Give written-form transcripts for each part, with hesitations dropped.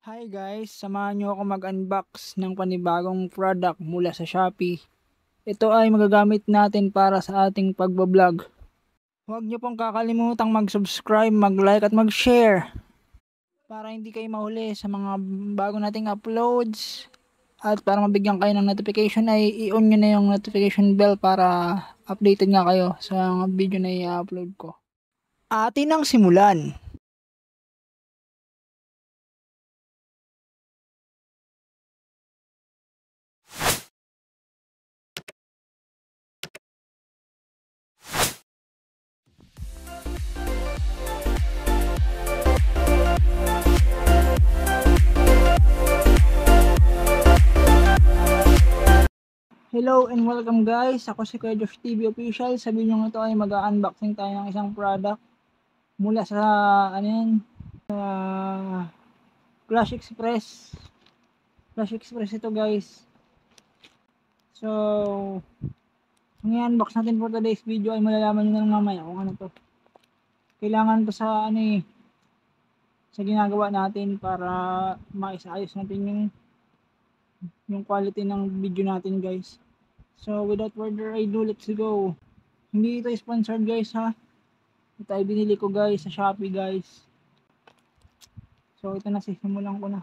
Hi guys, samahan nyo ako mag-unbox ng panibagong product mula sa Shopee. Ito ay magagamit natin para sa ating pagbablog. Huwag nyo pong kakalimutang mag-subscribe, mag-like at mag-share para hindi kayo mahuli sa mga bago nating uploads. At para mabigyan kayo ng notification ay i-on nyo na yung notification bell para updated nga kayo sa mga video na i-upload ko. Atin ang simulan. Hello and welcome guys, ako si Kuya Josh TV Official. Sa video nito ay mag-unboxing tayo ng isang product mula sa Flash Express. Flash Express ito guys. So, ang i-unbox natin for today's video ay malalaman nyo na lang mamaya kung ano to. Kailangan to sa sa ginagawa natin para maisayos natin yung quality ng video natin guys. So without further ado, let's go. Hindi ito sponsored guys ha. Ito ay binili ko guys sa Shopee guys. So ito na, sisimulan ko na.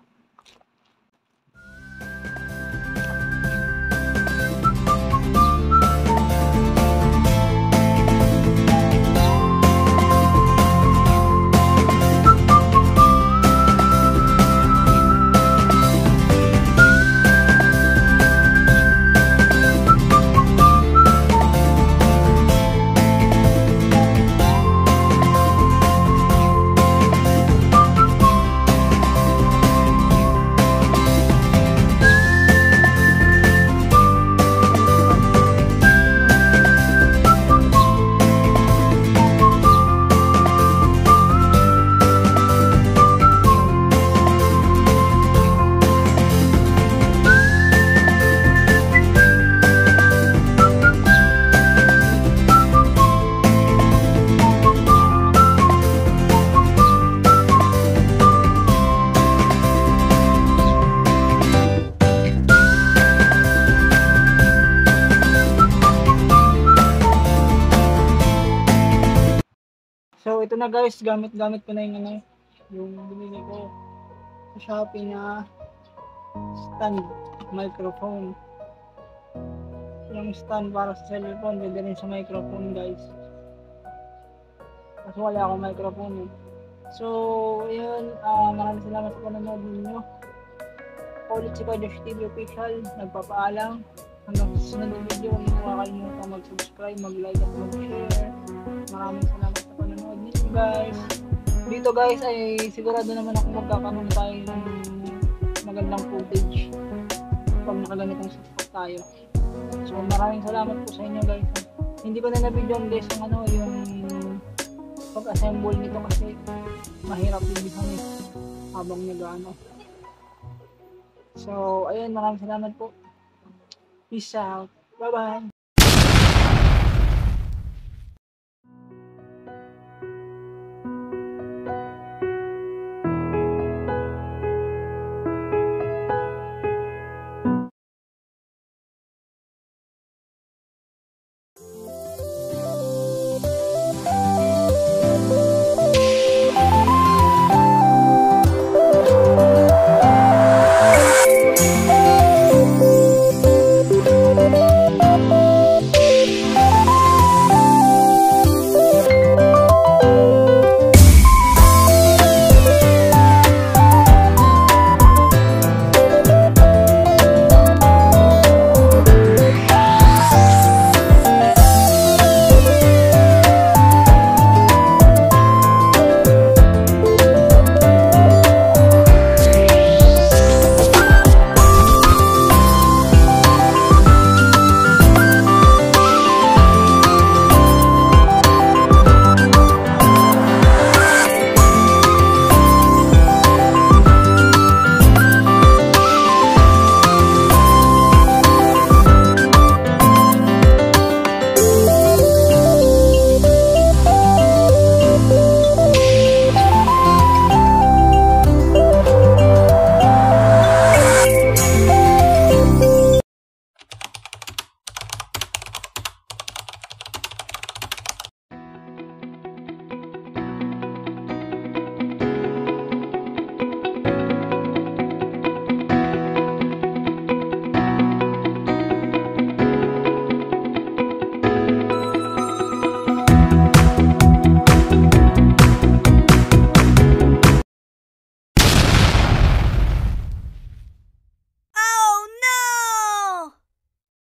So ito na guys, gamit ko na yung binili ko sa Shopee na stand microphone. Yung stand para sa cellphone, pwede rin sa microphone guys. Kasi wala akong microphone eh. So yun, maraming salamat sa panonood ninyo. Ulit si Kuya Josh TV Official, nagpapaalam. Hanggang sa sunod na video, huwag niyo makakalimutan mag-subscribe, mag-like at mag-share. Maraming salamat sa panonood ninyo guys. Dito guys ay sigurado naman ako magkakaroon tayo ng magandang footage pag nakaganitong setup tayo. So maraming salamat po sa inyo guys. Hindi ko na na-videoan guys yung pag-assemble nito kasi mahirap ibisan habang nag-ano. So ayun, maraming salamat po. Peace out. Bye bye.